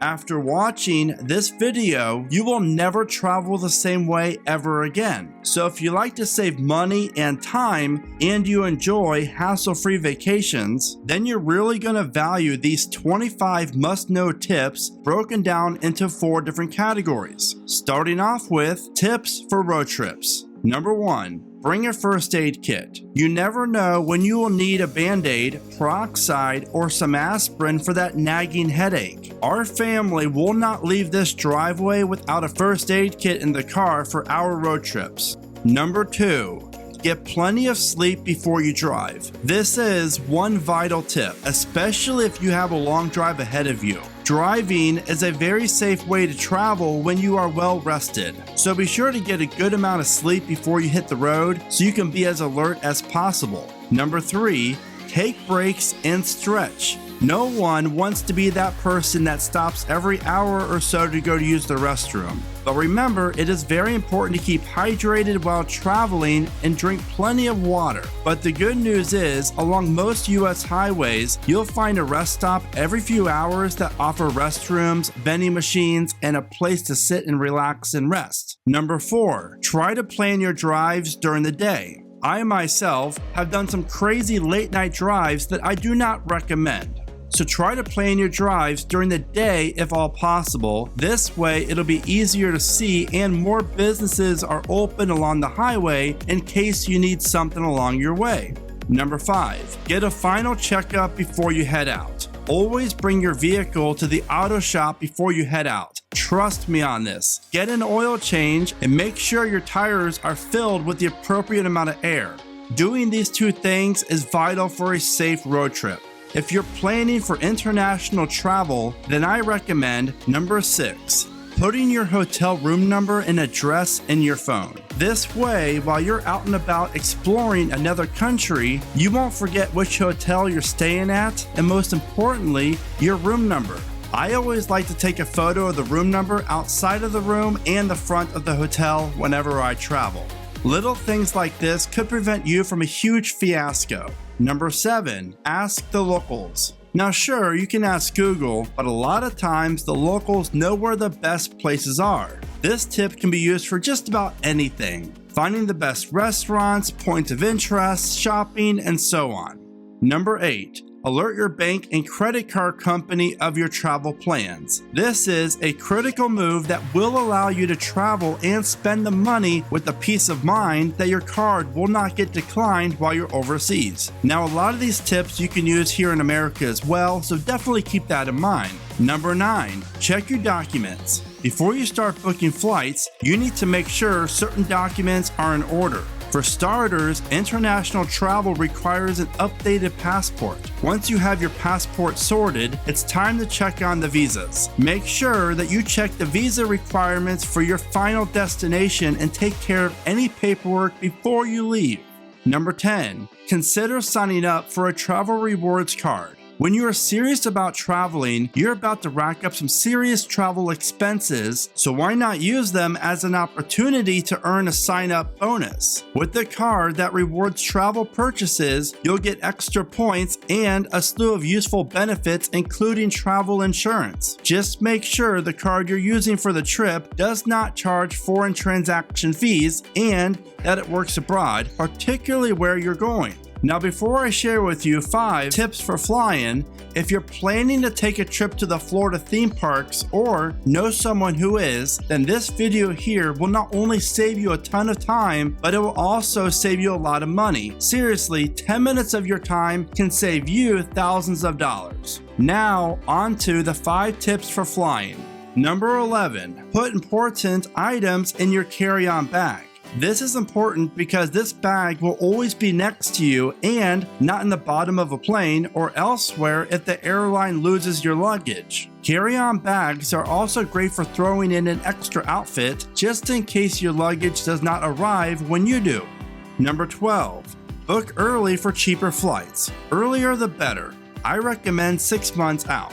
After watching this video, you will never travel the same way ever again. So if you like to save money and time and you enjoy hassle-free vacations, then you're really going to value these 25 must-know tips broken down into 4 different categories. Starting off with tips for road trips. Number 1. Bring a first aid kit. You never know when you will need a Band-Aid, peroxide, or some aspirin for that nagging headache. Our family will not leave this driveway without a first aid kit in the car for our road trips. Number 2. Get plenty of sleep before you drive. This is one vital tip, especially if you have a long drive ahead of you. Driving is a very safe way to travel when you are well rested, so be sure to get a good amount of sleep before you hit the road so you can be as alert as possible. Number 3, take breaks and stretch. No one wants to be that person that stops every hour or so to go to use the restroom. But remember, it is very important to keep hydrated while traveling and drink plenty of water. But the good news is, along most US highways, you'll find a rest stop every few hours that offer restrooms, vending machines, and a place to sit and relax and rest. Number 4, try to plan your drives during the day. I myself have done some crazy late night drives that I do not recommend. So try to plan your drives during the day if all possible. This way it'll be easier to see and more businesses are open along the highway in case you need something along your way. Number 5, get a final checkup before you head out. Always bring your vehicle to the auto shop before you head out. Trust me on this. Get an oil change and make sure your tires are filled with the appropriate amount of air. Doing these 2 things is vital for a safe road trip. If you're planning for international travel, then I recommend number 6, putting your hotel room number and address in your phone. This way, while you're out and about exploring another country, you won't forget which hotel you're staying at, and most importantly, your room number. I always like to take a photo of the room number outside of the room and the front of the hotel whenever I travel. Little things like this could prevent you from a huge fiasco. Number 7, ask the locals. Now sure, you can ask Google, but a lot of times the locals know where the best places are. This tip can be used for just about anything, finding the best restaurants, points of interest, shopping, and so on. Number 8, alert your bank and credit card company of your travel plans. This is a critical move that will allow you to travel and spend the money with the peace of mind that your card will not get declined while you're overseas. Now, a lot of these tips you can use here in America as well, so definitely keep that in mind. Number 9, check your documents. Before you start booking flights, you need to make sure certain documents are in order. For starters, international travel requires an updated passport. Once you have your passport sorted, it's time to check on the visas. Make sure that you check the visa requirements for your final destination and take care of any paperwork before you leave. Number 10, consider signing up for a travel rewards card. When you are serious about traveling, you're about to rack up some serious travel expenses, so why not use them as an opportunity to earn a sign-up bonus? With the card that rewards travel purchases, you'll get extra points and a slew of useful benefits, including travel insurance. Just make sure the card you're using for the trip does not charge foreign transaction fees and that it works abroad, particularly where you're going. Now, before I share with you 5 tips for flying, if you're planning to take a trip to the Florida theme parks or know someone who is, then this video here will not only save you a ton of time, but it will also save you a lot of money. Seriously, 10 minutes of your time can save you thousands of dollars. Now, on to the 5 tips for flying. Number 11, put important items in your carry-on bag. This is important because this bag will always be next to you and not in the bottom of a plane or elsewhere if the airline loses your luggage. Carry-on bags are also great for throwing in an extra outfit just in case your luggage does not arrive when you do. Number 12, book early for cheaper flights. Earlier the better. I recommend 6 months out.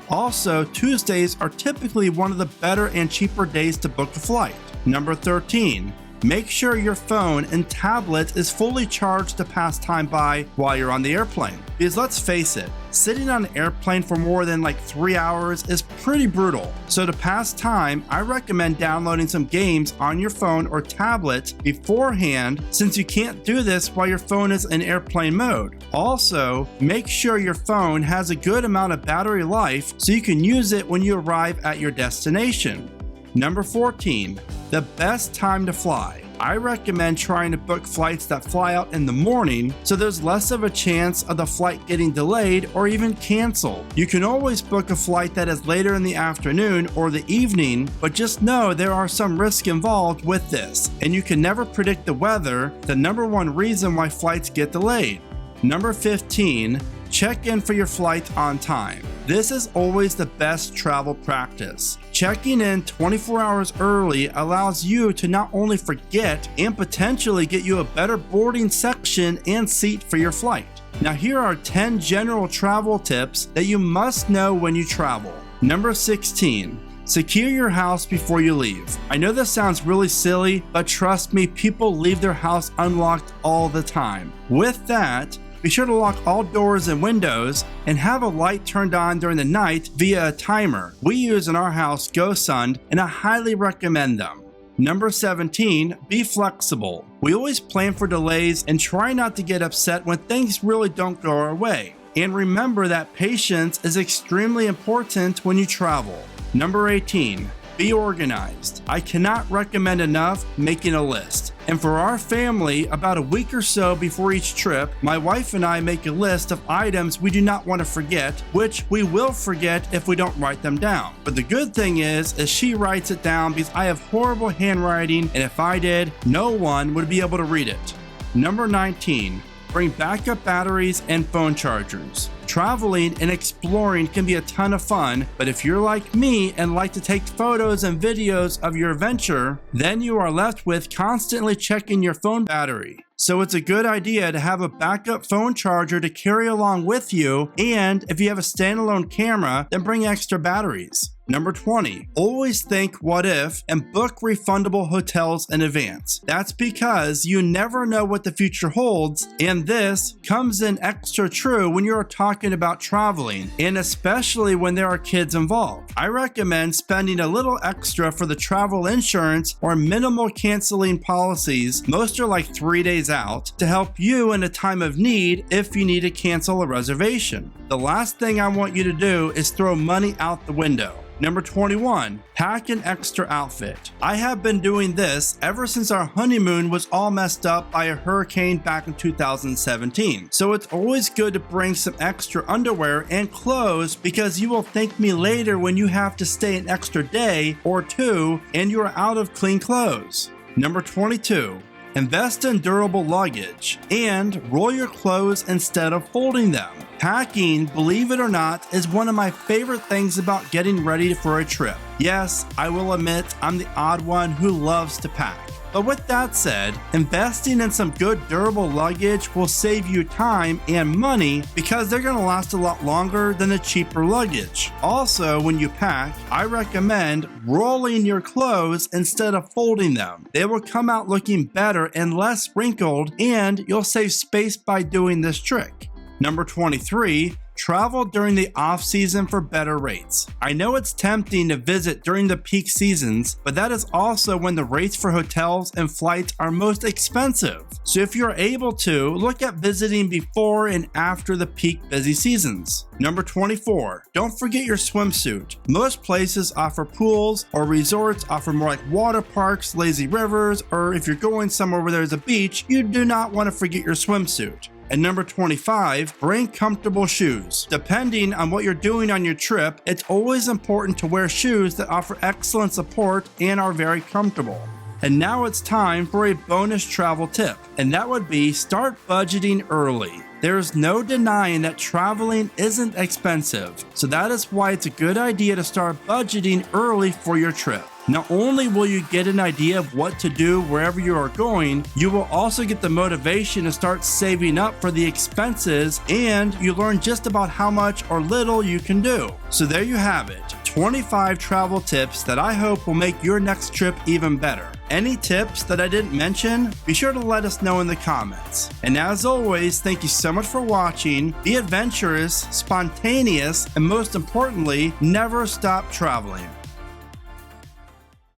Also, Tuesdays are typically one of the better and cheaper days to book a flight. Number 13, Make sure your phone and tablet is fully charged to pass time by while you're on the airplane. Because let's face it, sitting on an airplane for more than like 3 hours is pretty brutal. So to pass time, I recommend downloading some games on your phone or tablet beforehand, since you can't do this while your phone is in airplane mode. Also, make sure your phone has a good amount of battery life so you can use it when you arrive at your destination. Number 14, the best time to fly. I recommend trying to book flights that fly out in the morning so there's less of a chance of the flight getting delayed or even canceled. You can always book a flight that is later in the afternoon or the evening, but just know there are some risks involved with this, and you can never predict the weather, the number one reason why flights get delayed. Number 15, check in for your flight on time. This is always the best travel practice. Checking in 24 hours early allows you to not only forget and potentially get you a better boarding section and seat for your flight. Now here are 10 general travel tips that you must know when you travel. Number 16. Secure your house before you leave. I know this sounds really silly, but trust me, people leave their house unlocked all the time. With that, be sure to lock all doors and windows and have a light turned on during the night via a timer. We use in our house GoSund, and I highly recommend them. Number 17, be flexible. We always plan for delays and try not to get upset when things really don't go our way. And remember that patience is extremely important when you travel. Number 18, be organized. I cannot recommend enough making a list. And for our family, about a week or so before each trip, my wife and I make a list of items we do not want to forget, which we will forget if we don't write them down. But the good thing is she writes it down because I have horrible handwriting, and if I did, no one would be able to read it. Number 19, bring backup batteries and phone chargers. Traveling and exploring can be a ton of fun, but if you're like me and like to take photos and videos of your adventure, then you are left with constantly checking your phone battery. So it's a good idea to have a backup phone charger to carry along with you, and if you have a standalone camera, then bring extra batteries. Number 20, always think what if and book refundable hotels in advance. That's because you never know what the future holds, and this comes in extra true when you're talking about traveling, and especially when there are kids involved. I recommend spending a little extra for the travel insurance or minimal canceling policies, most are like 3 days out, to help you in a time of need if you need to cancel a reservation. The last thing I want you to do is throw money out the window. Number 21, pack an extra outfit. I have been doing this ever since our honeymoon was all messed up by a hurricane back in 2017. So it's always good to bring some extra underwear and clothes, because you will thank me later when you have to stay an extra day or two and you are out of clean clothes. Number 22, invest in durable luggage and roll your clothes instead of folding them. Packing, believe it or not, is one of my favorite things about getting ready for a trip. Yes, I will admit I'm the odd one who loves to pack. But with that said, investing in some good durable luggage will save you time and money because they're going to last a lot longer than the cheaper luggage. Also, when you pack, I recommend rolling your clothes instead of folding them. They will come out looking better and less wrinkled, and you'll save space by doing this trick. Number 23, travel during the off-season for better rates. I know it's tempting to visit during the peak seasons, but that is also when the rates for hotels and flights are most expensive. So if you're able to, look at visiting before and after the peak busy seasons. Number 24, don't forget your swimsuit. Most places offer pools, or resorts offer more like water parks, lazy rivers, or if you're going somewhere where there's a beach, you do not want to forget your swimsuit. And number 25, bring comfortable shoes. Depending on what you're doing on your trip, it's always important to wear shoes that offer excellent support and are very comfortable. And now it's time for a bonus travel tip, and that would be start budgeting early. There's no denying that traveling isn't expensive, so that is why it's a good idea to start budgeting early for your trip. Not only will you get an idea of what to do wherever you are going, you will also get the motivation to start saving up for the expenses, and you learn just about how much or little you can do. So there you have it, 25 travel tips that I hope will make your next trip even better. Any tips that I didn't mention, be sure to let us know in the comments. And as always, thank you so much for watching. Be adventurous, spontaneous, and most importantly, never stop traveling.